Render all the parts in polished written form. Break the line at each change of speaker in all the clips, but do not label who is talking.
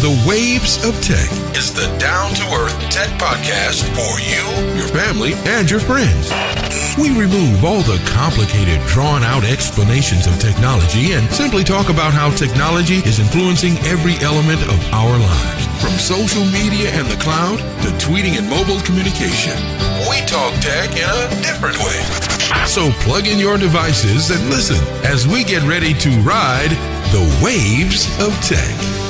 The Waves of Tech is the down-to-earth tech podcast for you, your family, and your friends. We remove all the complicated, drawn-out explanations of technology and simply talk about how technology is influencing every element of our lives, from social media and the cloud to tweeting and mobile communication. We talk tech in a different way. So plug in your devices and listen as we get ready to ride the waves of tech.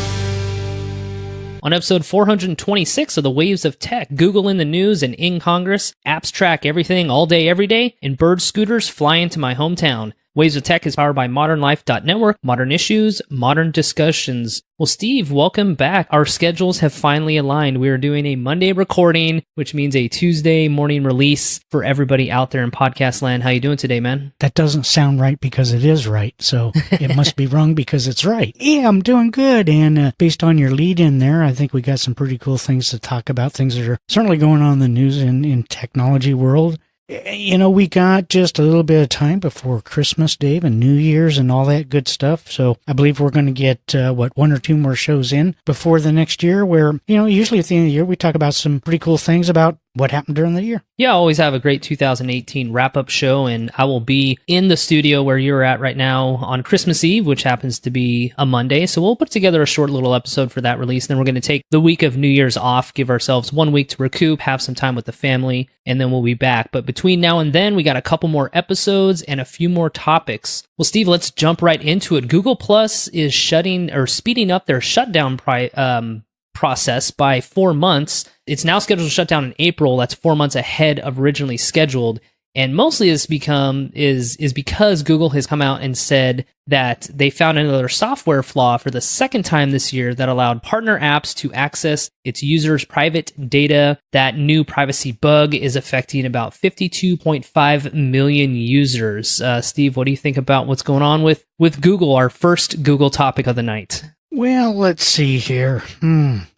On episode 426 of The Waves of Tech, Google in the news and in Congress, apps track everything all day, every day, and bird scooters fly into my hometown. Waves of Tech is powered by modernlife.network, modern issues, modern discussions. Well, Steve, welcome back. Our schedules have finally aligned. We are doing a Monday recording, which means a Tuesday morning release for everybody out there in podcast land. How you doing today, man?
That doesn't sound right because it is right, so it must be wrong because it's right. Yeah, I'm doing good, and based on your lead in there, I think we got some pretty cool things to talk about, things that are certainly going on in the news in technology world. You know, we got just a little bit of time before Christmas, Dave, and New Year's and all that good stuff. So I believe we're going to get, one or two more shows in before the next year where, you know, usually at the end of the year, we talk about some pretty cool things about what happened during the year.
Yeah, I always have a great 2018 wrap-up show, and I will be in the studio where you're at right now on Christmas Eve, which happens to be a Monday. So we'll put together a short little episode for that release. Then we're going to take the week of New Year's off, give ourselves 1 week to recoup, have some time with the family, and then we'll be back. But between now and then, we got a couple more episodes and a few more topics. Well, Steve, let's jump right into it. Google Plus is speeding up their shutdown process by 4 months. It's now scheduled to shut down in April. That's 4 months ahead of originally scheduled. And mostly this is because Google has come out and said that they found another software flaw for the second time this year that allowed partner apps to access its users' private data. That new privacy bug is affecting about 52.5 million users. Steve, what do you think about what's going on with Google, our first Google topic of the night?
Well, let's see here.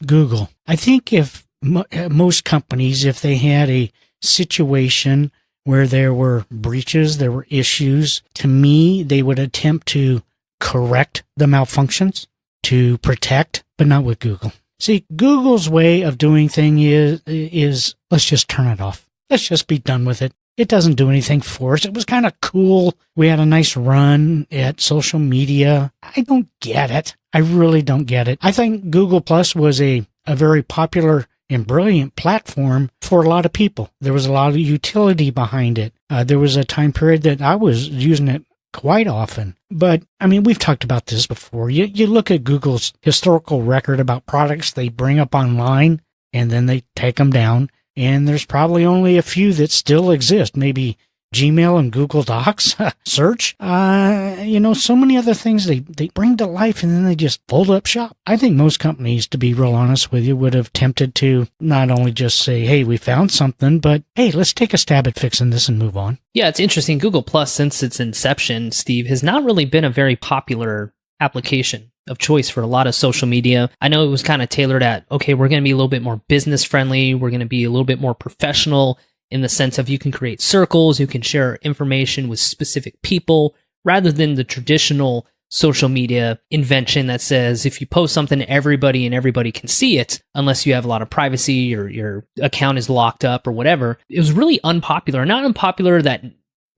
Google. I think if most companies, if they had a situation where there were breaches, there were issues, to me, they would attempt to correct the malfunctions, to protect, but not with Google. See, Google's way of doing things is let's just turn it off. Let's just be done with it. It doesn't do anything for us. It was kind of cool. We had a nice run at social media. I don't get it. I really don't get it. I think Google Plus was a very popular and brilliant platform for a lot of people. There was a lot of utility behind it. There was a time period that I was using it quite often. But, I mean, we've talked about this before. You look at Google's historical record about products they bring up online, and then they take them down. And there's probably only a few that still exist. Maybe Gmail and Google Docs, search, so many other things they bring to life and then they just fold up shop. I think most companies, to be real honest with you, would have tempted to not only just say, hey, we found something, but hey, let's take a stab at fixing this and move on.
Yeah, it's interesting. Google Plus, since its inception, Steve, has not really been a very popular application of choice for a lot of social media. I know it was kind of tailored at, okay, we're going to be a little bit more business friendly. We're going to be a little bit more professional in the sense of you can create circles, you can share information with specific people, rather than the traditional social media invention that says if you post something to everybody and everybody can see it, unless you have a lot of privacy or your account is locked up or whatever. It was really unpopular. Not unpopular that,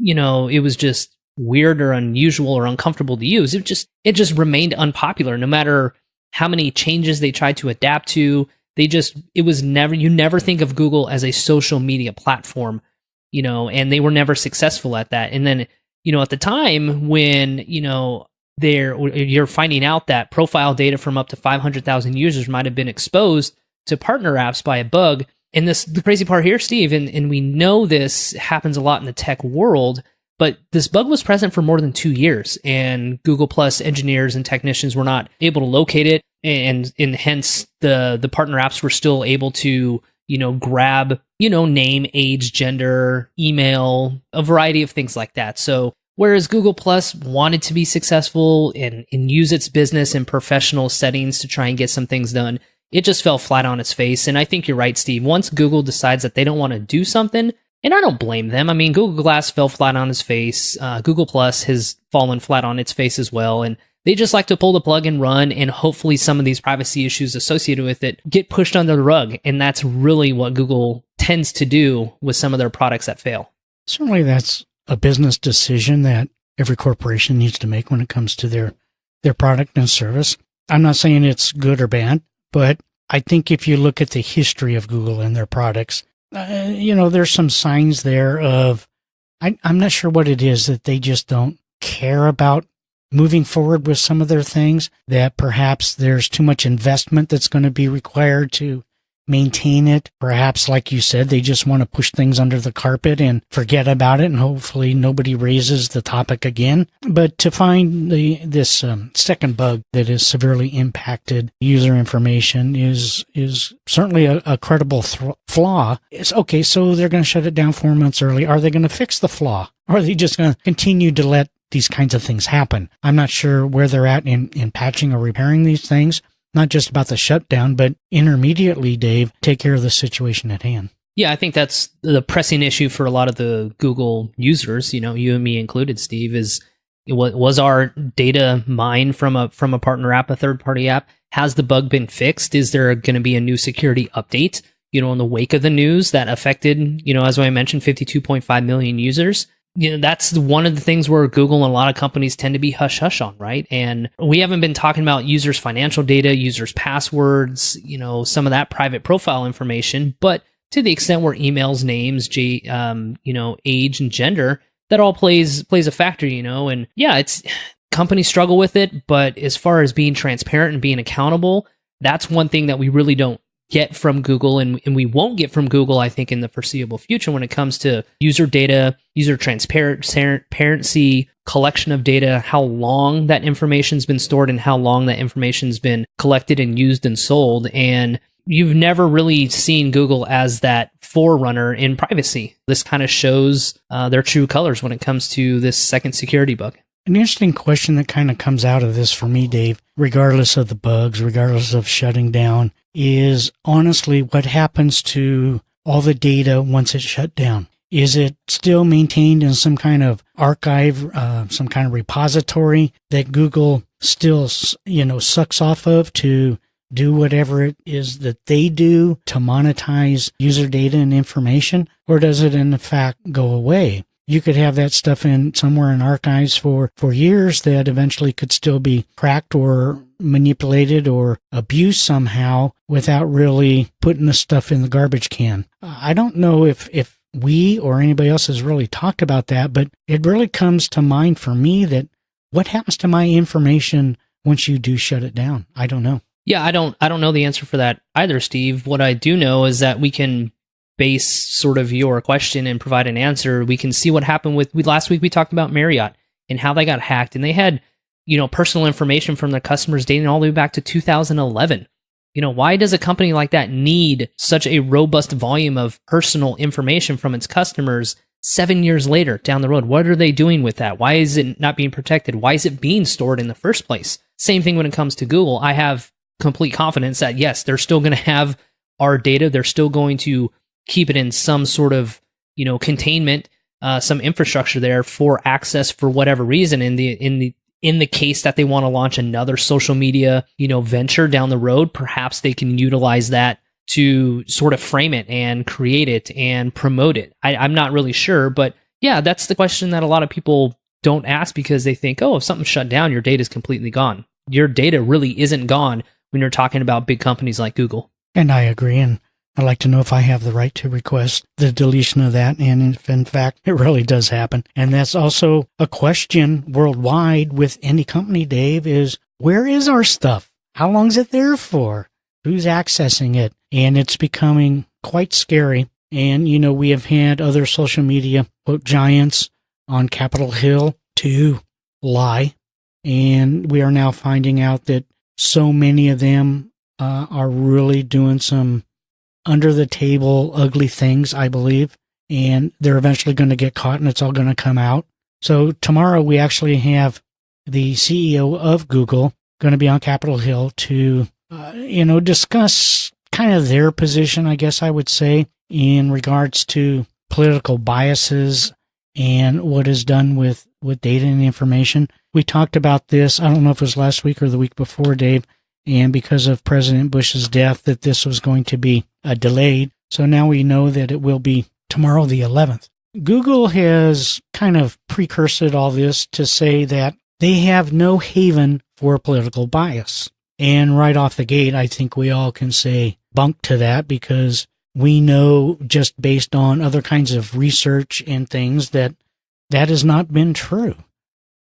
it was just weird or unusual or uncomfortable to use. It just remained unpopular no matter how many changes they tried to adapt to. You never think of Google as a social media platform, and they were never successful at that. And then, at the time when, you're finding out that profile data from up to 500,000 users might have been exposed to partner apps by a bug. And the crazy part here, Steve, and we know this happens a lot in the tech world, but this bug was present for more than 2 years, and Google Plus engineers and technicians were not able to locate it, and hence the partner apps were still able to, grab, name, age, gender, email, a variety of things like that. So whereas Google Plus wanted to be successful and use its business in professional settings to try and get some things done, it just fell flat on its face. And I think you're right, Steve. Once Google decides that they don't want to do something, and I don't blame them. I mean, Google Glass fell flat on its face. Google Plus has fallen flat on its face as well. And They just like to pull the plug and run, and hopefully some of these privacy issues associated with it get pushed under the rug. And that's really what Google tends to do with some of their products that fail.
Certainly that's a business decision that every corporation needs to make when it comes to their product and service. I'm not saying it's good or bad, but I think if you look at the history of Google and their products, there's some signs there of, I'm not sure what it is, that they just don't care about moving forward with some of their things, that perhaps there's too much investment that's going to be required to maintain it. Perhaps, like you said, they just want to push things under the carpet and forget about it, and hopefully nobody raises the topic again. But to find this second bug that has severely impacted user information is certainly a credible flaw. It's okay, so they're going to shut it down 4 months early. Are they going to fix the flaw? Or are they just going to continue to let these kinds of things happen? I'm not sure where they're at in patching or repairing these things. Not just about the shutdown, but intermediately, Dave, take care of the situation at hand.
Yeah, I think that's the pressing issue for a lot of the Google users, you and me included, Steve, is was our data mined from a partner app, a third-party app? Has the bug been fixed? Is there going to be a new security update, in the wake of the news that affected, as I mentioned, 52.5 million users? That's one of the things where Google and a lot of companies tend to be hush-hush on, right? And we haven't been talking about users' financial data, users' passwords, some of that private profile information, but to the extent where emails, names, age and gender, that all plays a factor, and yeah, it's companies struggle with it, but as far as being transparent and being accountable, that's one thing that we really don't get from Google, and we won't get from Google, I think, in the foreseeable future when it comes to user data, user transparency, collection of data, how long that information's been stored and how long that information's been collected and used and sold. And you've never really seen Google as that forerunner in privacy. This kind of shows their true colors when it comes to this second security bug.
An interesting question that kind of comes out of this for me, Dave, regardless of the bugs, regardless of shutting down, is honestly what happens to all the data once it's shut down. Is it still maintained in some kind of archive, some kind of repository that Google still, sucks off of to do whatever it is that they do to monetize user data and information? Or does it in fact go away? You could have that stuff in somewhere in archives for years that eventually could still be cracked or manipulated or abused somehow without really putting the stuff in the garbage can. I don't know if we or anybody else has really talked about that, but it really comes to mind for me that what happens to my information once you do shut it down? I don't know.
Yeah, I don't know the answer for that either, Steve. What I do know is that we can base sort of your question and provide an answer. We can see what happened with last week we talked about Marriott and how they got hacked, and they had, personal information from their customers dating all the way back to 2011. Why does a company like that need such a robust volume of personal information from its customers 7 years later down the road? What are they doing with that? Why is it not being protected? Why is it being stored in the first place? Same thing when it comes to Google. I have complete confidence that yes, they're still going to have our data. They're still going to keep it in some sort of, containment, some infrastructure there for access for whatever reason. In the case that they want to launch another social media, venture down the road, perhaps they can utilize that to sort of frame it and create it and promote it. I'm not really sure, but yeah, that's the question that a lot of people don't ask because they think, oh, if something's shut down, your data is completely gone. Your data really isn't gone when you're talking about big companies like Google.
And I agree. And I'd like to know if I have the right to request the deletion of that, and if in fact it really does happen. And that's also a question worldwide with any company, Dave, is where is our stuff? How long is it there for? Who's accessing it? And it's becoming quite scary. And, we have had other social media quote giants on Capitol Hill to lie. And we are now finding out that so many of them are really doing some under-the-table, ugly things, I believe, and they're eventually going to get caught, and it's all going to come out. So tomorrow we actually have the CEO of Google going to be on Capitol Hill to, discuss kind of their position, I guess I would say, in regards to political biases and what is done with data and information. We talked about this, I don't know if it was last week or the week before, Dave, and because of President Bush's death, that this was going to be delayed. So now we know that it will be tomorrow, the 11th. Google has kind of precursored all this to say that they have no haven for political bias. And right off the gate, I think we all can say bunk to that, because we know just based on other kinds of research and things that that has not been true.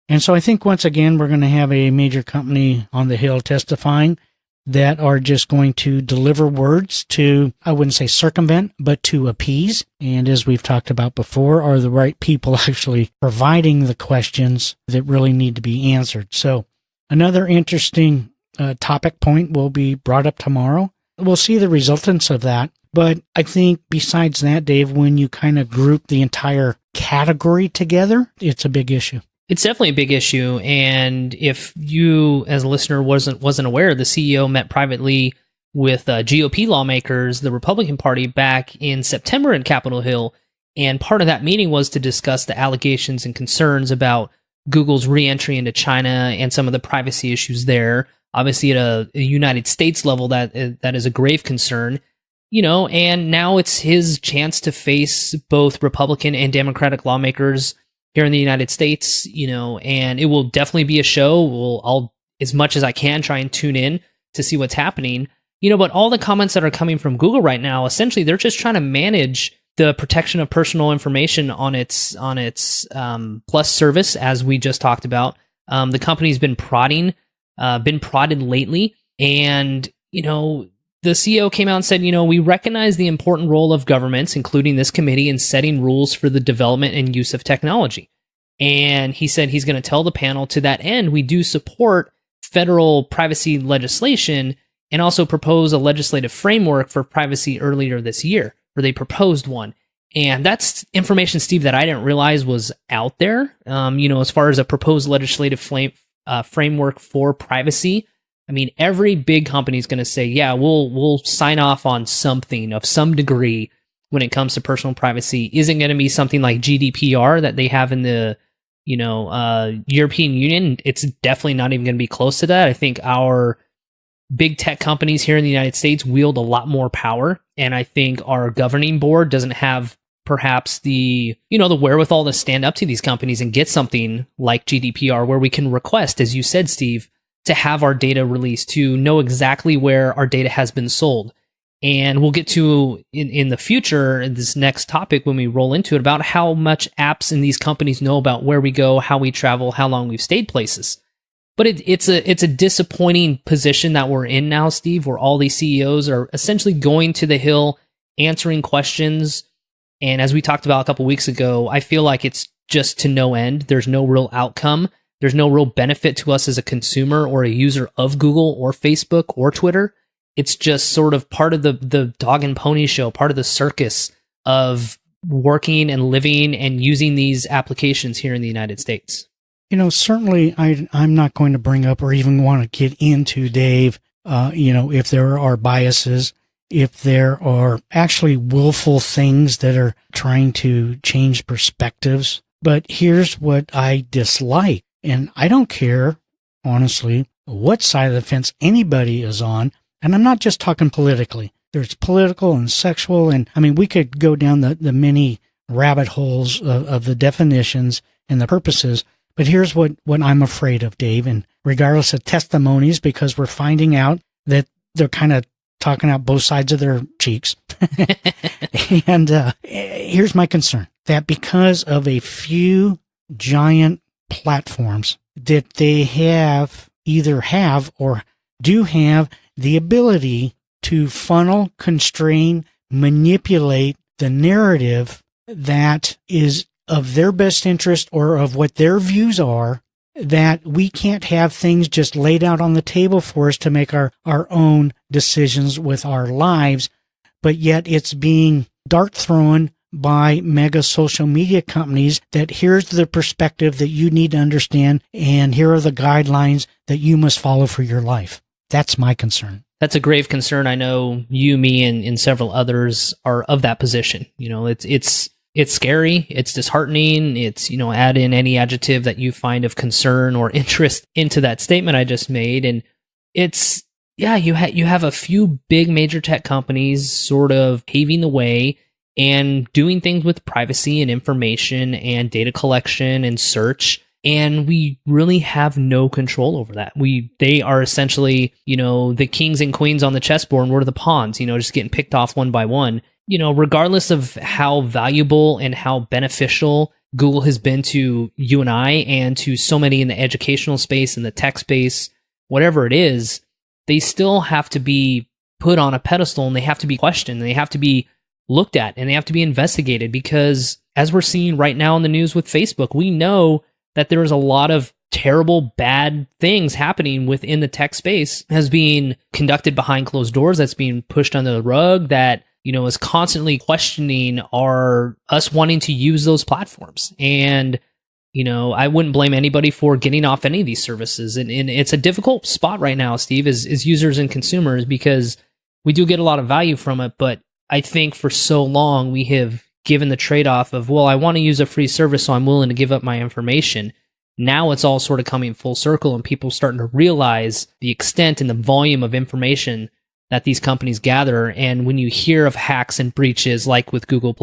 And so I think once again, we're going to have a major company on the Hill testifying that are just going to deliver words to, I wouldn't say circumvent, but to appease. And as we've talked about before, are the right people actually providing the questions that really need to be answered. So another interesting topic point will be brought up tomorrow. We'll see the resultants of that. But I think besides that, Dave, when you kind of group the entire category together, it's a big issue.
It's definitely a big issue. And if you, as a listener, wasn't aware, the CEO met privately with GOP lawmakers, the Republican Party, back in September in Capitol Hill. And part of that meeting was to discuss the allegations and concerns about Google's reentry into China and some of the privacy issues there. Obviously, at a United States level, that is a grave concern. And now it's his chance to face both Republican and Democratic lawmakers here in the United States, and it will definitely be a show. I'll, as much as I can, try and tune in to see what's happening. But all the comments that are coming from Google right now, essentially, they're just trying to manage the protection of personal information on its Plus service, as we just talked about. The company's been prodded lately, and the CEO came out and said, we recognize the important role of governments, including this committee, in setting rules for the development and use of technology. And he said he's going to tell the panel, to that end, we do support federal privacy legislation and also propose a legislative framework for privacy earlier this year, or they proposed one. And that's information, Steve, that I didn't realize was out there. As far as a proposed legislative framework for privacy, I mean, every big company is going to say, yeah, we'll sign off on something of some degree when it comes to personal privacy. Isn't going to be something like GDPR that they have in the European Union. It's definitely not even going to be close to that. I think our big tech companies here in the United States wield a lot more power, and I think our governing board doesn't have perhaps the wherewithal to stand up to these companies and get something like GDPR, where we can request, as you said, Steve, to have our data released, to know exactly where our data has been sold. And we'll get to in the future, in this next topic, when we roll into it, about how much apps and these companies know about where we go, how we travel, how long we've stayed places. But it's a disappointing position that we're in now, Steve, where all these CEOs are essentially going to the Hill, answering questions. And as we talked about a couple weeks ago, I feel like it's just to no end. There's no real outcome. There's no real benefit to us as a consumer or a user of Google or Facebook or Twitter. It's just sort of part of the dog and pony show, part of the circus of working and living and using these applications here in the United States.
Certainly I'm not going to bring up or even want to get into, Dave, if there are biases, if there are actually willful things that are trying to change perspectives. But here's what I dislike. And I don't care, honestly, what side of the fence anybody is on. And I'm not just talking politically. There's political and sexual. And I mean, we could go down the many rabbit holes of the definitions and the purposes. But here's what I'm afraid of, Dave. And regardless of testimonies, because we're finding out that they're kind of talking out both sides of their cheeks. And here's my concern, that because of a few giant platforms, that they either have or do have the ability to funnel, constrain, manipulate the narrative that is of their best interest or of what their views are, that we can't have things just laid out on the table for us to make our own decisions with our lives, but yet it's being dart thrown by mega social media companies that here's the perspective that you need to understand, and here are the guidelines that you must follow for your life. That's my concern.
That's a grave concern. I know you, me, and several others are of that position. It's It's scary. It's disheartening. It's, add in any adjective that you find of concern or interest into that statement I just made. And it's, you have a few big major tech companies sort of paving the way and doing things with privacy and information and data collection and search. And we really have no control over that. They are essentially, the kings and queens on the chessboard, and we're the pawns, just getting picked off one by one. Regardless of how valuable and how beneficial Google has been to you and I and to so many in the educational space and the tech space, whatever it is, they still have to be put on a pedestal, and they have to be questioned, and they have to be looked at, and they have to be investigated, because as we're seeing right now in the news with Facebook, we know that there is a lot of terrible, bad things happening within the tech space as being conducted behind closed doors, that's being pushed under the rug, that is constantly questioning us wanting to use those platforms. And, I wouldn't blame anybody for getting off any of these services. And it's a difficult spot right now, Steve, as users and consumers, because we do get a lot of value from it. But I think for so long we have given the trade-off of, well, I want to use a free service, so I'm willing to give up my information. Now it's all sort of coming full circle, and people starting to realize the extent and the volume of information that these companies gather. And when you hear of hacks and breaches like with Google+,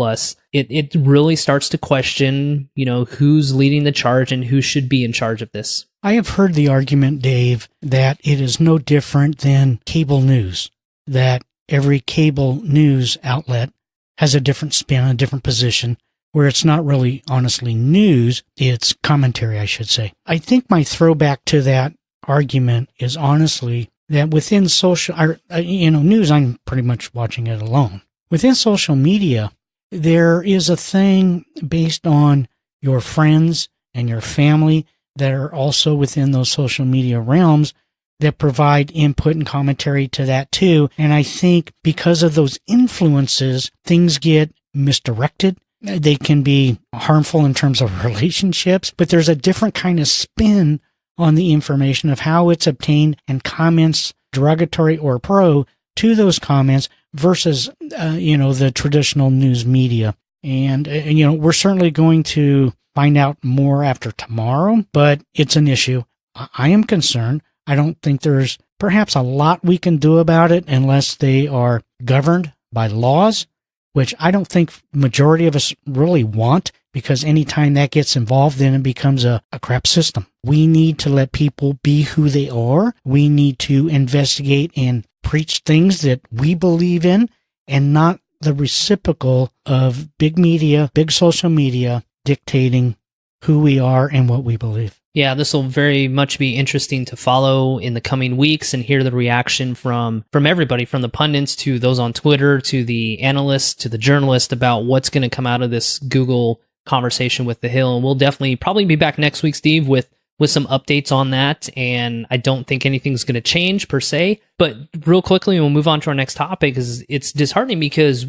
it really starts to question, who's leading the charge and who should be in charge of this.
I have heard the argument, Dave, that it is no different than cable news, that every cable news outlet has a different spin, a different position, where it's not really honestly news, it's commentary, I should say. I think my throwback to that argument is honestly that within news, I'm pretty much watching it alone. Within social media, there is a thing based on your friends and your family that are also within those social media realms that provide input and commentary to that too. And I think because of those influences, things get misdirected. They can be harmful in terms of relationships, but there's a different kind of spin on the information of how it's obtained and comments, derogatory or pro, to those comments versus, the traditional news media. And, we're certainly going to find out more after tomorrow, but it's an issue. I am concerned. I don't think there's perhaps a lot we can do about it unless they are governed by laws, which I don't think majority of us really want, because anytime that gets involved, then it becomes a crap system. We need to let people be who they are. We need to investigate and preach things that we believe in, and not the reciprocal of big media, big social media dictating who we are and what we believe.
Yeah, this will very much be interesting to follow in the coming weeks and hear the reaction from everybody, from the pundits to those on Twitter to the analysts to the journalists, about what's going to come out of this Google conversation with The Hill. And we'll definitely probably be back next week, Steve, with some updates on that. And I don't think anything's going to change per se. But real quickly, we'll move on to our next topic, is it's disheartening because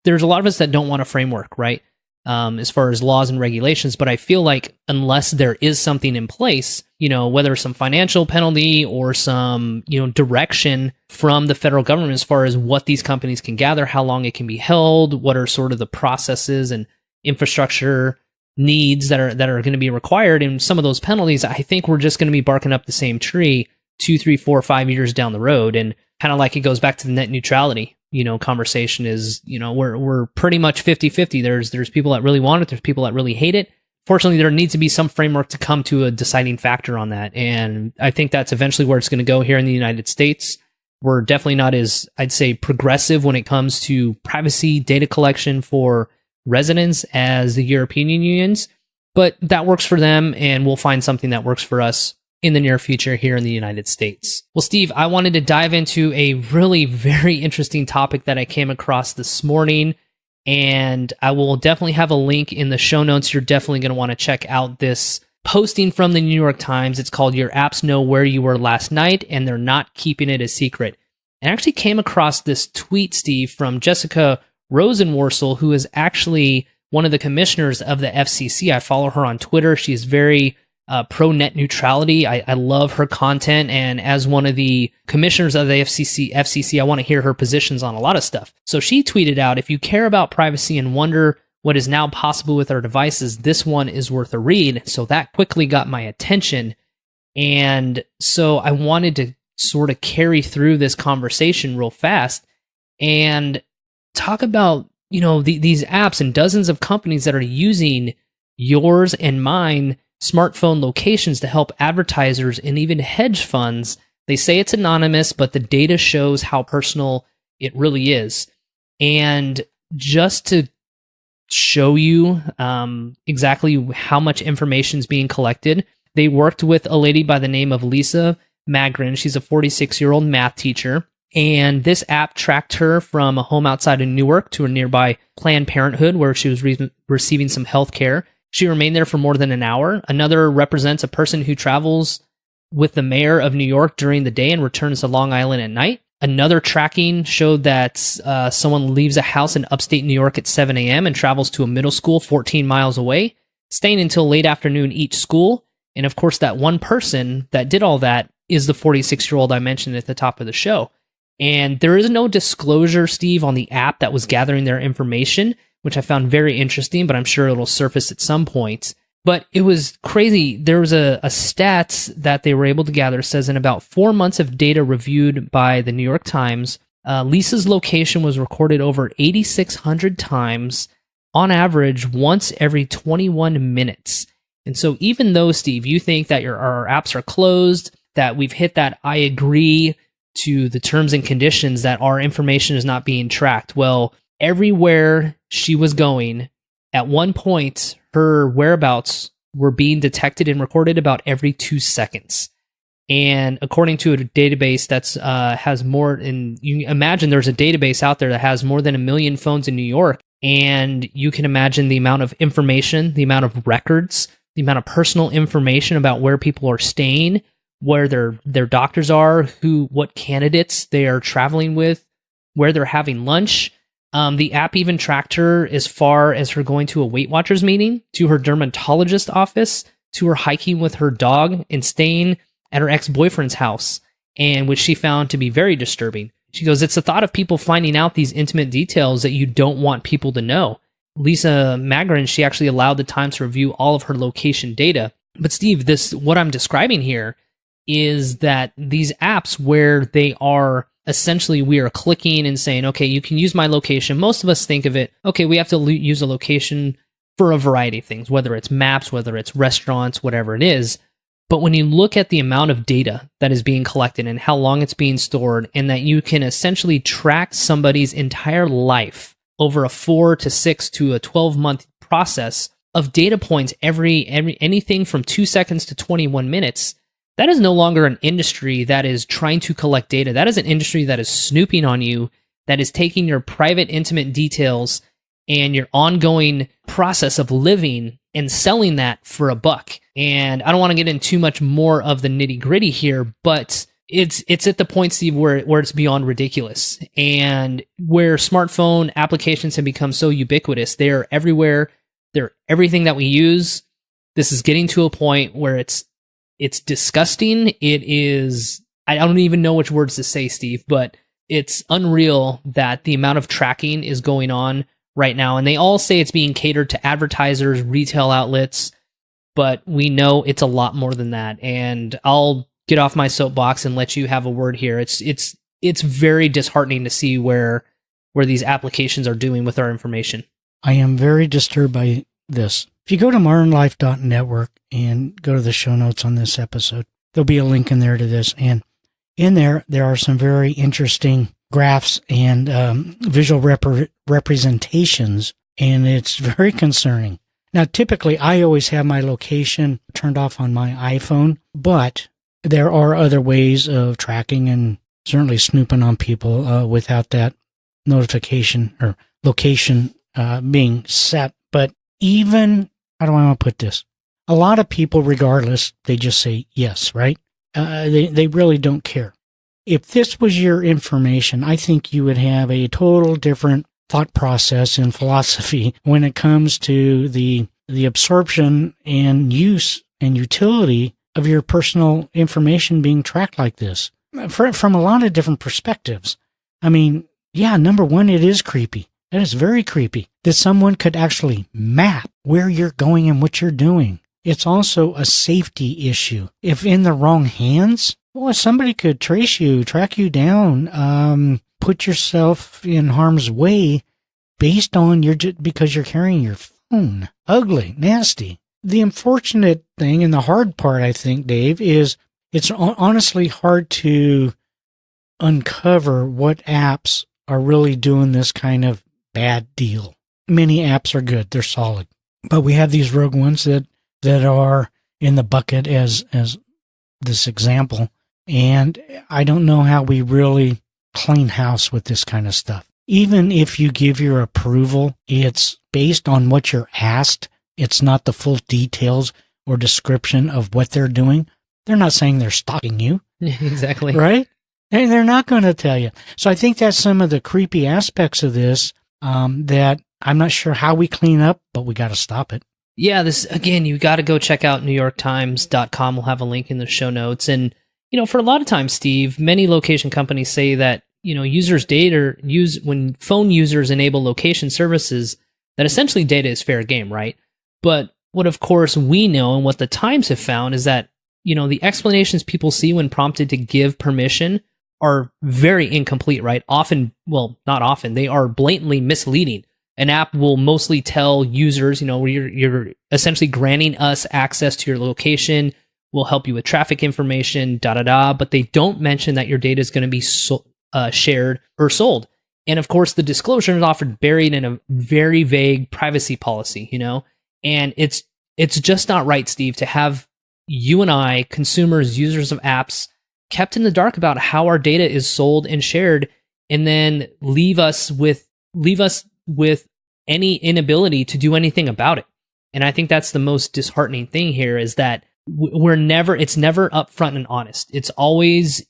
there's a lot of us that don't want a framework, right? As far as laws and regulations, but I feel like unless there is something in place, whether some financial penalty or some, direction from the federal government as far as what these companies can gather, how long it can be held, what are sort of the processes and infrastructure needs that are going to be required, and some of those penalties, I think we're just going to be barking up the same tree 2, 3, 4, 5 years down the road. And kind of like it goes back to the net neutrality conversation is, we're pretty much 50-50. There's people that really want it. There's people that really hate it. Fortunately, there needs to be some framework to come to a deciding factor on that. And I think that's eventually where it's going to go here in the United States. We're definitely not as, I'd say, progressive when it comes to privacy data collection for residents as the European Union's, but that works for them, and we'll find something that works for us in the near future here in the United States. Well, Steve, I wanted to dive into a really very interesting topic that I came across this morning, and I will definitely have a link in the show notes. You're definitely going to want to check out this posting from the New York Times. It's called "Your Apps Know Where You Were Last Night, and They're Not Keeping It a Secret." And I actually came across this tweet, Steve, from Jessica Rosenworcel, who is actually one of the commissioners of the FCC. I follow her on Twitter. She's very pro net neutrality. I love her content, and as one of the commissioners of the FCC, I want to hear her positions on a lot of stuff. So she tweeted out, "If you care about privacy and wonder what is now possible with our devices, this one is worth a read. So that quickly got my attention. And so I wanted to sort of carry through this conversation real fast and talk about, these apps and dozens of companies that are using yours and mine smartphone locations to help advertisers and even hedge funds. They say it's anonymous, but the data shows how personal it really is. And just to show you exactly how much information is being collected, they worked with a lady by the name of Lisa Magrin. She's a 46-year-old math teacher. And this app tracked her from a home outside of Newark to a nearby Planned Parenthood where she was receiving some health care. She remained there for more than an hour. Another represents a person who travels with the mayor of New York during the day and returns to Long Island at night. Another tracking showed that someone leaves a house in upstate New York at 7 a.m. and travels to a middle school 14 miles away, staying until late afternoon each school. And of course, that one person that did all that is the 46-year-old I mentioned at the top of the show. And there is no disclosure, Steve, on the app that was gathering their information, which I found very interesting, but I'm sure it'll surface at some point. But it was crazy. There was a stats that they were able to gather. It says in about 4 months of data reviewed by the New York Times, Lisa's location was recorded over 8,600 times, on average once every 21 minutes. And so even though, Steve, you think that our apps are closed, that we've hit that I agree to the terms and conditions that our information is not being tracked. Well, everywhere she was going, at one point, her whereabouts were being detected and recorded about every 2 seconds. And according to a database that's has more, and you can imagine there's a database out there that has more than 1 million phones in New York, and you can imagine the amount of information, the amount of records, the amount of personal information about where people are staying, where their doctors are, what candidates they are traveling with, where they're having lunch. The app even tracked her as far as her going to a Weight Watchers meeting, to her dermatologist office, to her hiking with her dog, and staying at her ex-boyfriend's house, and which she found to be very disturbing. She goes, it's the thought of people finding out these intimate details that you don't want people to know. Lisa Magrin, she actually allowed the Times to review all of her location data. But Steve, what I'm describing here is that these apps where they are essentially, we are clicking and saying, okay, you can use my location. Most of us think of it, okay, we have to use a location for a variety of things, whether it's maps, whether it's restaurants, whatever it is. But when you look at the amount of data that is being collected and how long it's being stored, and that you can essentially track somebody's entire life over a 4 to 6 to a 12-month process of data points anything from 2 seconds to 21 minutes, that is no longer an industry that is trying to collect data. That is an industry that is snooping on you, that is taking your private, intimate details and your ongoing process of living and selling that for $1. And I don't want to get into too much more of the nitty gritty here, but it's at the point, Steve, where it's beyond ridiculous, and where smartphone applications have become so ubiquitous. They're everywhere. They're everything that we use. This is getting to a point where it's disgusting. It is, I don't even know which words to say, Steve, but it's unreal that the amount of tracking is going on right now. And they all say it's being catered to advertisers, retail outlets, but we know it's a lot more than that. And I'll get off my soapbox and let you have a word here. It's very disheartening to see where these applications are doing with our information.
I am very disturbed by this. If you go to modernlife.network and go to the show notes on this episode, there'll be a link in there to this. And in there are some very interesting graphs and visual representations, and it's very concerning. Now, typically, I always have my location turned off on my iPhone, but there are other ways of tracking and certainly snooping on people without that notification or location being set. But even, how do I want to put this? A lot of people, regardless, they just say yes, right? They really don't care. If this was your information, I think you would have a total different thought process and philosophy when it comes to the absorption and use and utility of your personal information being tracked like this from a lot of different perspectives. I mean, yeah, number one, it is creepy. That is very creepy. That someone could actually map where you're going and what you're doing. It's also a safety issue. If in the wrong hands, well, somebody could trace you, track you down, put yourself in harm's way based on because you're carrying your phone. Ugly, nasty. The unfortunate thing and the hard part, I think, Dave, is it's honestly hard to uncover what apps are really doing this kind of bad deal. Many apps are good. They're solid. But we have these rogue ones that are in the bucket as this example. And I don't know how we really clean house with this kind of stuff. Even if you give your approval, it's based on what you're asked. It's not the full details or description of what they're doing. They're not saying they're stalking you.
Exactly.
Right? They're not going to tell you. So I think that's some of the creepy aspects of this that I'm not sure how we clean up, but we got to stop it.
Yeah, this, again, you got to go check out NewYorkTimes.com. We'll have a link in the show notes. And, for a lot of times, Steve, many location companies say that, users' data when phone users enable location services, that essentially data is fair game, right? But what, of course, we know and what the Times have found is that, the explanations people see when prompted to give permission are very incomplete, right? Often, well, not often, they are blatantly misleading. An app will mostly tell users, you're essentially granting us access to your location, we'll help you with traffic information, but they don't mention that your data is going to be shared or sold. And of course, the disclosure is often buried in a very vague privacy policy, and it's just not right, Steve, to have you and I, consumers, users of apps, kept in the dark about how our data is sold and shared, and then leave us with any inability to do anything about it. And I think that's the most disheartening thing here is that it's never upfront and honest. It's always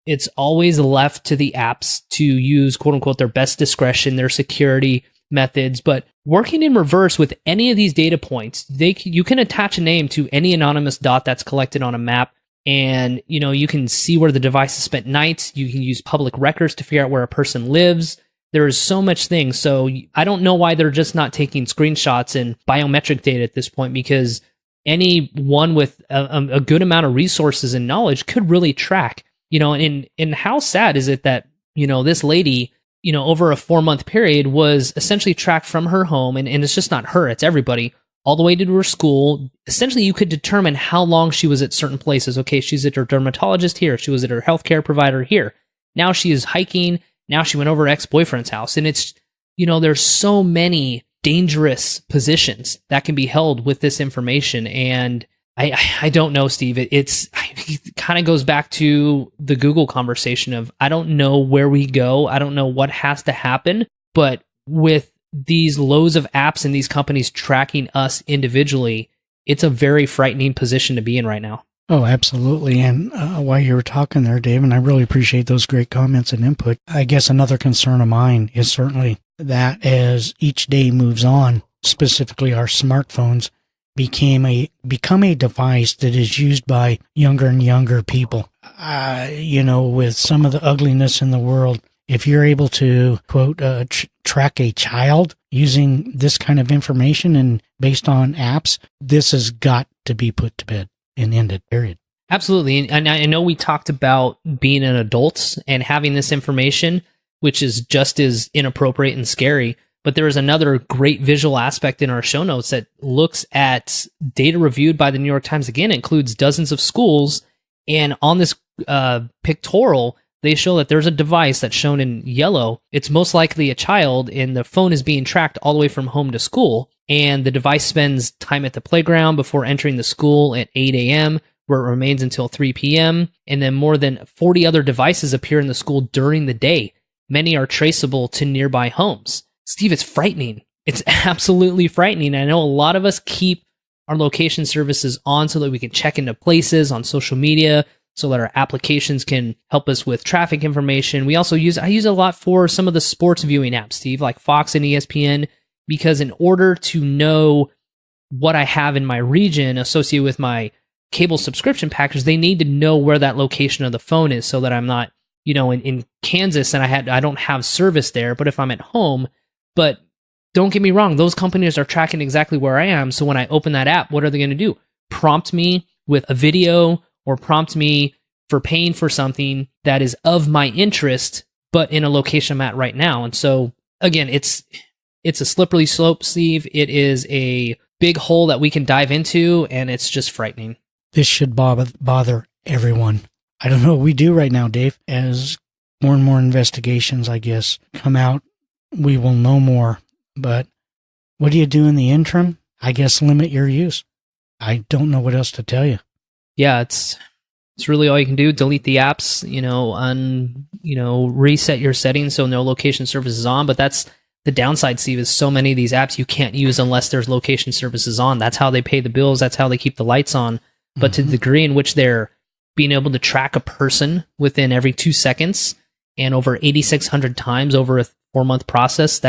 left to the apps to use, quote unquote, their best discretion, their security methods. But working in reverse with any of these data points, you can attach a name to any anonymous dot that's collected on a map. And, you can see where the device has spent nights. You can use public records to figure out where a person lives. There is so much things. So I don't know why they're just not taking screenshots and biometric data at this point, because anyone with a good amount of resources and knowledge could really track, and how sad is it that, this lady, over a 4-month period was essentially tracked from her home. And it's just not her, it's everybody, all the way to her school. Essentially, you could determine how long she was at certain places. Okay, she's at her dermatologist here. She was at her healthcare provider here. Now she is hiking. Now she went over to ex-boyfriend's house. And it's, there's so many dangerous positions that can be held with this information. And I don't know, Steve. It kind of goes back to the Google conversation of, I don't know where we go. I don't know what has to happen. But with these loads of apps and these companies tracking us individually, it's a very frightening position to be in right now.
Oh, absolutely. And while you were talking there, Dave, and I really appreciate those great comments and input, I guess another concern of mine is certainly that as each day moves on, specifically our smartphones become a device that is used by younger and younger people. With some of the ugliness in the world, if you're able to, quote, track a child using this kind of information and based on apps, this has got to be put to bed and ended, period.
Absolutely. And I know we talked about being an adult and having this information, which is just as inappropriate and scary. But there is another great visual aspect in our show notes that looks at data reviewed by the New York Times. Again, it includes dozens of schools. And on this pictorial, they show that there's a device that's shown in yellow. It's most likely a child, and the phone is being tracked all the way from home to school. And the device spends time at the playground before entering the school at 8 a.m., where it remains until 3 p.m. And then more than 40 other devices appear in the school during the day. Many are traceable to nearby homes. Steve, it's frightening. It's absolutely frightening. I know a lot of us keep our location services on so that we can check into places on social media, so that our applications can help us with traffic information. I use it a lot for some of the sports viewing apps, Steve, like Fox and ESPN, because in order to know what I have in my region associated with my cable subscription package, they need to know where that location of the phone is, so that I'm not, in Kansas and I don't have service there. But if I'm at home, But don't get me wrong, those companies are tracking exactly where I am. So when I open that app, what are they going to do? Prompt me with a video or prompt me for paying for something that is of my interest, but in a location I'm at right now. And so again, it's a slippery slope, Steve. It is a big hole that we can dive into, and it's just frightening.
This should bother everyone. I don't know what we do right now, Dave. As more and more investigations, I guess, come out, we will know more. But what do you do in the interim? I guess limit your use. I don't know what else to tell you.
Yeah, it's really all you can do. Delete the apps, reset your settings so no location service is on. But that's the downside, Steve, is so many of these apps you can't use unless there's location services on. That's how they pay the bills. That's how they keep the lights on. But to the degree in which they're being able to track a person within every 2 seconds and over 8,600 times over a 4-month process,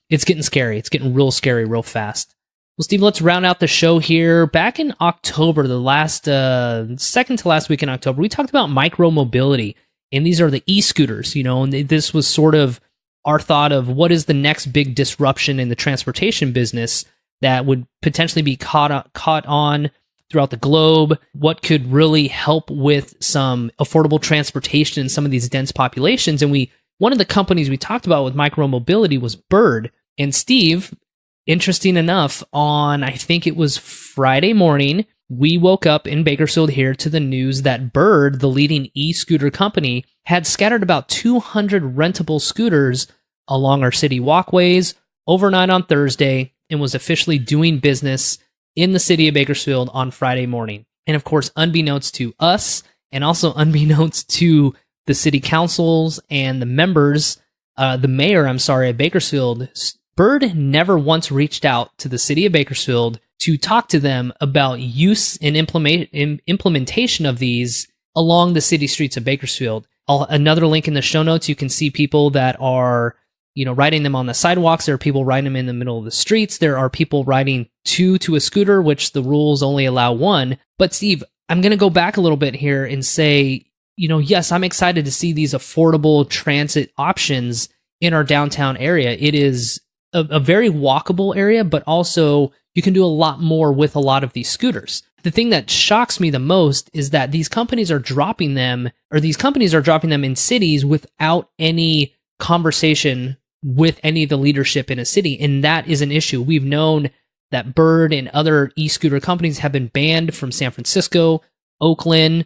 it's getting scary. It's getting real scary real fast. Well, Steve, let's round out the show here. Back in October, the last second to last week in October, we talked about micro-mobility. And these are the e-scooters, and this was sort of our thought of what is the next big disruption in the transportation business that would potentially be caught on throughout the globe, what could really help with some affordable transportation in some of these dense populations. And one of the companies we talked about with micro-mobility was Bird. And Steve, interesting enough, on, I think it was Friday morning, we woke up in Bakersfield here to the news that Bird, the leading e-scooter company, had scattered about 200 rentable scooters along our city walkways overnight on Thursday and was officially doing business in the city of Bakersfield on Friday morning. And of course, unbeknownst to us and also unbeknownst to the city councils and the mayor of Bakersfield, Bird never once reached out to the city of Bakersfield to talk to them about use and implementation of these along the city streets of Bakersfield. Another link in the show notes, you can see people that are, riding them on the sidewalks. There are people riding them in the middle of the streets. There are people riding two to a scooter, which the rules only allow one. But Steve, I'm going to go back a little bit here and say, yes, I'm excited to see these affordable transit options in our downtown area. It is a very walkable area, but also you can do a lot more with a lot of these scooters. The thing that shocks me the most is that these companies are dropping them in cities without any conversation with any of the leadership in a city. And that is an issue. We've known that Bird and other e-scooter companies have been banned from San Francisco, Oakland,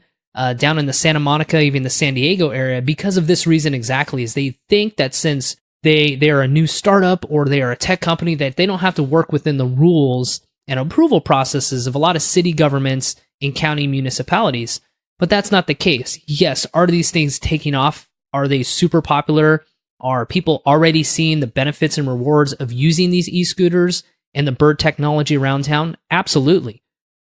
down in the Santa Monica, even the San Diego area, because of this reason exactly, is they think that since they are a new startup or they are a tech company, that they don't have to work within the rules and approval processes of a lot of city governments and county municipalities. But that's not the case. Yes, are these things taking off? Are they super popular? Are people already seeing the benefits and rewards of using these e-scooters and the Bird technology around town? Absolutely.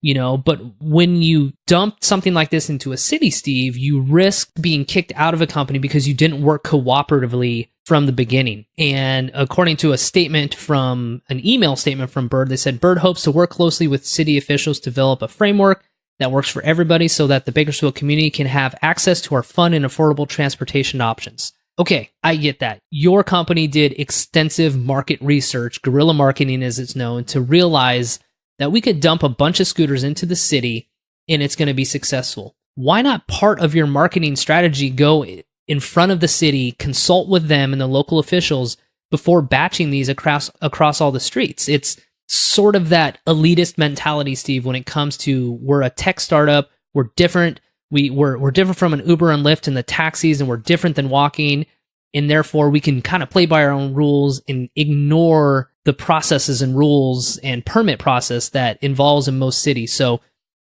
But when you dump something like this into a city, Steve, you risk being kicked out of a company because you didn't work cooperatively from the beginning. And according to an email statement from Bird, they said Bird hopes to work closely with city officials to develop a framework that works for everybody so that the Bakersfield community can have access to our fun and affordable transportation options. Okay, I get that. Your company did extensive market research, guerrilla marketing as it's known, to realize that we could dump a bunch of scooters into the city and it's going to be successful. Why not part of your marketing strategy go in front of the city, consult with them and the local officials before batching these across all the streets? It's sort of that elitist mentality, Steve, when it comes to we're a tech startup, we're different. We're different from an Uber and Lyft and the taxis, and we're different than walking, and therefore we can kind of play by our own rules and ignore the processes and rules and permit process that involves in most cities. So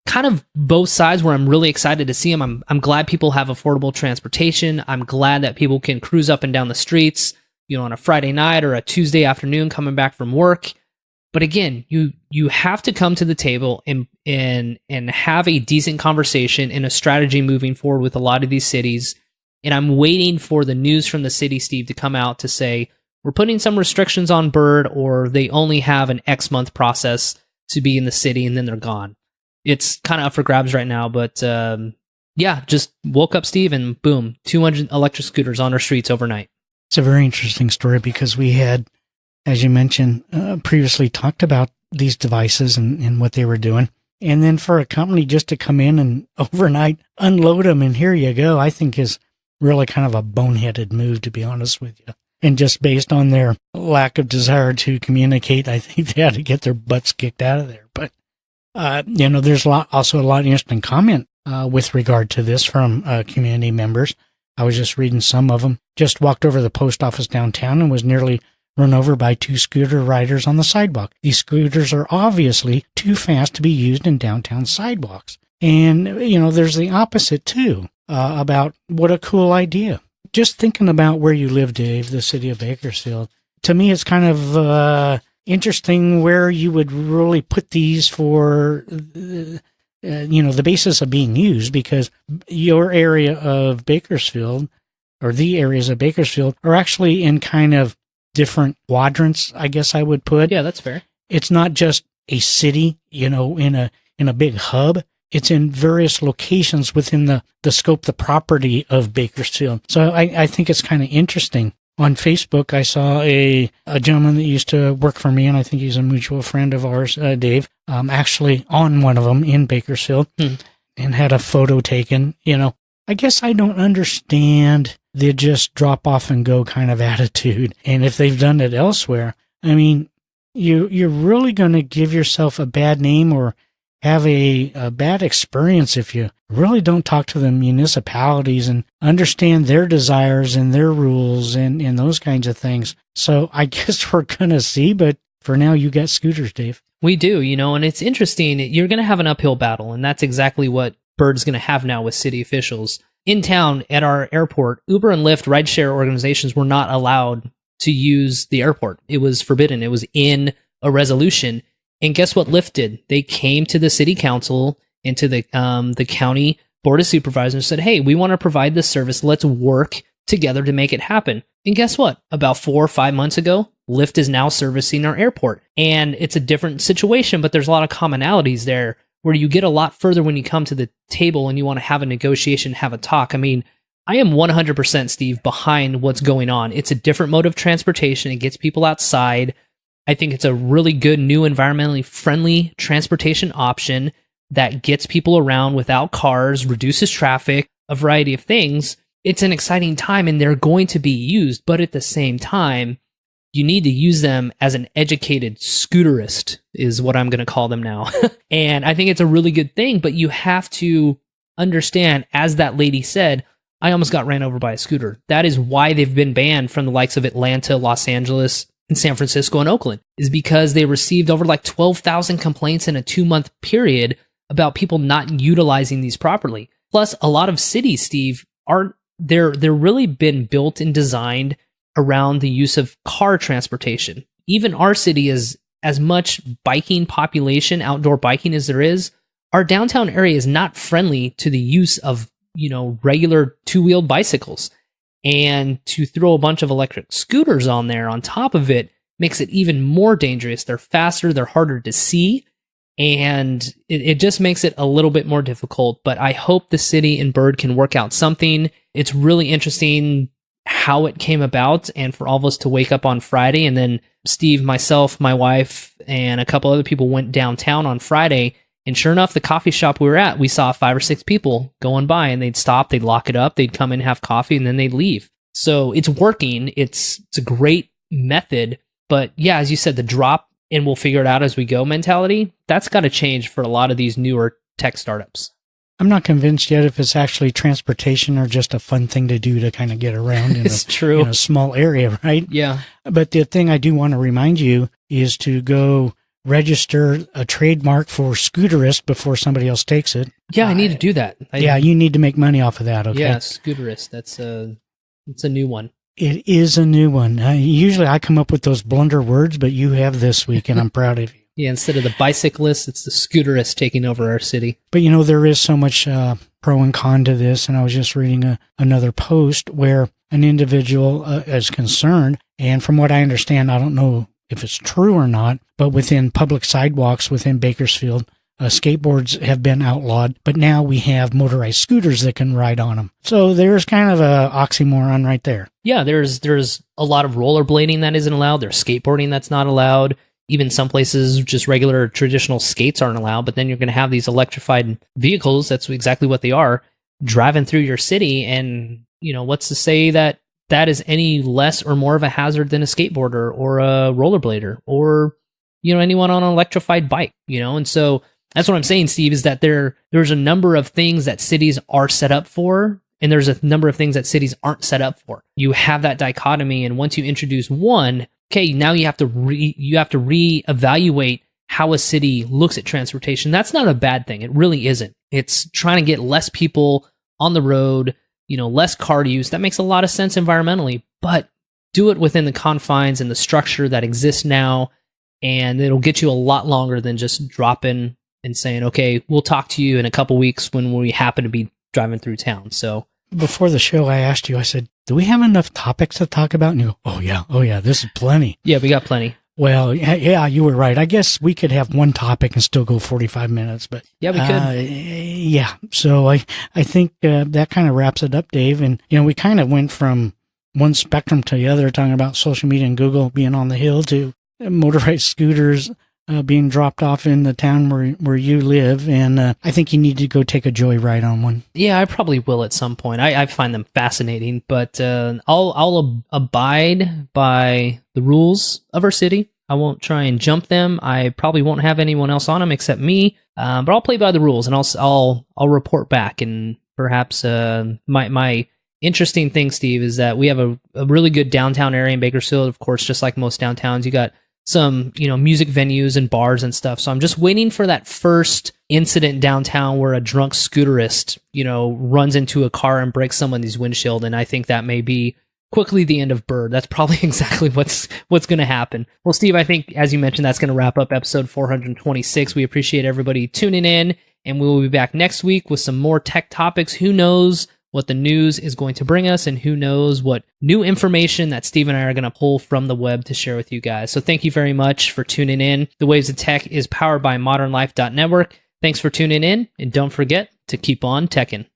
kind of both sides where I'm really excited to see them. I'm glad people have affordable transportation. I'm glad that people can cruise up and down the streets, on a Friday night or a Tuesday afternoon coming back from work. But again, you have to come to the table and have a decent conversation and a strategy moving forward with a lot of these cities. And I'm waiting for the news from the city, Steve, to come out to say, we're putting some restrictions on Bird, or they only have an X month process to be in the city and then they're gone. It's kind of up for grabs right now, but just woke up, Steve, and boom, 200 electric scooters on our streets overnight.
It's a very interesting story because we had as you mentioned, previously talked about these devices and what they were doing. And then for a company just to come in and overnight unload them and here you go, I think is really kind of a boneheaded move, to be honest with you. And just based on their lack of desire to communicate, I think they had to get their butts kicked out of there. But, there's also a lot of interesting comment with regard to this from community members. I was just reading some of them. Just walked over to the post office downtown and was nearly run over by 2 scooter riders on the sidewalk. These scooters are obviously too fast to be used in downtown sidewalks. And, there's the opposite, too, about what a cool idea. Just thinking about where you live, Dave, the city of Bakersfield, to me it's kind of interesting where you would really put these for, the basis of being used, because your area of Bakersfield, or the areas of Bakersfield, are actually in kind of different quadrants, I guess I would put.
Yeah, that's fair.
It's not just a city, in a big hub. It's in various locations within the scope, the property of Bakersfield. So I think it's kind of interesting. On Facebook, I saw a gentleman that used to work for me, and I think he's a mutual friend of ours, Dave, actually on one of them in Bakersfield, and had a photo taken. I guess I don't understand the just drop off and go kind of attitude. And if they've done it elsewhere, I mean, you're really going to give yourself a bad name or have a bad experience if you really don't talk to the municipalities and understand their desires and their rules and those kinds of things. So I guess we're going to see, but for now, you got scooters, Dave.
We do, and it's interesting. You're going to have an uphill battle, and that's exactly what Bird's going to have now with city officials. In town, at our airport, Uber and Lyft rideshare organizations were not allowed to use the airport. It was forbidden. It was in a resolution. And guess what Lyft did? They came to the city council and to the county board of supervisors and said, hey, we want to provide this service. Let's work together to make it happen. And guess what? About 4 or 5 months ago, Lyft is now servicing our airport. And it's a different situation, but there's a lot of commonalities there where you get a lot further when you come to the table and you want to have a negotiation, have a talk. I mean, I am 100%, Steve, behind what's going on. It's a different mode of transportation. It gets people outside. I think it's a really good, new, environmentally friendly transportation option that gets people around without cars, reduces traffic, a variety of things. It's an exciting time and they're going to be used, but at the same time, you need to use them as an educated scooterist, is what I'm going to call them now. And I think it's a really good thing, but you have to understand, as that lady said, I almost got ran over by a scooter. That is why they've been banned from the likes of Atlanta, Los Angeles, and San Francisco and Oakland, is because they received over 12,000 complaints in a 2-month period about people not utilizing these properly. Plus, a lot of cities, Steve, they're really been built and designed around the use of car transportation. Even our city is as much biking population, outdoor biking as there is. Our downtown area is not friendly to the use of, regular 2-wheeled bicycles. And to throw a bunch of electric scooters on there on top of it makes it even more dangerous. They're faster, they're harder to see, and it just makes it a little bit more difficult. But I hope the city and Bird can work out something. It's really interesting how it came about, and for all of us to wake up on Friday, and then Steve, myself, my wife, and a couple other people went downtown on Friday, and sure enough, the coffee shop we were at, we saw 5 or 6 people going by, and they'd stop, they'd lock it up, they'd come in, have coffee, and then they'd leave. So it's working. It's a great method, but yeah, as you said, the drop and we'll figure it out as we go mentality, that's got to change for a lot of these newer tech startups.
I'm not convinced yet if it's actually transportation or just a fun thing to do to kind of get around in, in a small area, right? Yeah. But the thing I do want to remind you is to go register a trademark for Scooterist before somebody else takes it.
Yeah, I need to do that.
You need to make money off of that, okay?
Yeah, Scooterist. It's a new one.
It is a new one. Usually I come up with those blunder words, but you have this week, and I'm proud of you.
Yeah, instead of the bicyclist, it's the scooterist taking over our city.
But, there is so much pro and con to this, and I was just reading another post where an individual is concerned, and from what I understand, I don't know if it's true or not, but within public sidewalks within Bakersfield, skateboards have been outlawed, but now we have motorized scooters that can ride on them. So there's kind of a oxymoron right there.
Yeah, there's a lot of rollerblading that isn't allowed. There's skateboarding that's not allowed. Even some places, just regular traditional skates aren't allowed. But then you're going to have these electrified vehicles. That's exactly what they are, driving through your city. And, what's to say that that is any less or more of a hazard than a skateboarder or a rollerblader or, anyone on an electrified bike, And so that's what I'm saying, Steve, is that there's a number of things that cities are set up for, and there's a number of things that cities aren't set up for. You have that dichotomy, and once you introduce one, okay, now you have to reevaluate how a city looks at transportation. That's not a bad thing. It really isn't. It's trying to get less people on the road, less car use. That makes a lot of sense environmentally, but do it within the confines and the structure that exists now, and it'll get you a lot longer than just dropping and saying, okay, we'll talk to you in a couple weeks when we happen to be driving through town. So
before the show, I asked you, I said, do we have enough topics to talk about? And you go, oh yeah, this is plenty.
Yeah, we got plenty.
Well, yeah, you were right. I guess we could have one topic and still go 45 minutes, but
yeah, we could.
Yeah. So I think that kind of wraps it up, Dave. And, we kind of went from one spectrum to the other, talking about social media and Google being on the hill to motorized scooters being dropped off in the town where you live, and I think you need to go take a joyride on one.
Yeah, I probably will at some point. I find them fascinating, but I'll abide by the rules of our city. I won't try and jump them. I probably won't have anyone else on them except me, but I'll play by the rules, and I'll report back. And perhaps my interesting thing, Steve, is that we have a really good downtown area in Bakersfield. Of course, just like most downtowns, you got some, music venues and bars and stuff. So I'm just waiting for that first incident downtown where a drunk scooterist, runs into a car and breaks someone's windshield. And I think that may be quickly the end of Bird. That's probably exactly what's going to happen. Well, Steve, I think, as you mentioned, that's going to wrap up episode 426. We appreciate everybody tuning in, and we will be back next week with some more tech topics. Who knows what the news is going to bring us, and who knows what new information that Steve and I are going to pull from the web to share with you guys. So thank you very much for tuning in. The Waves of Tech is powered by modernlife.network. Thanks for tuning in, and don't forget to keep on teching.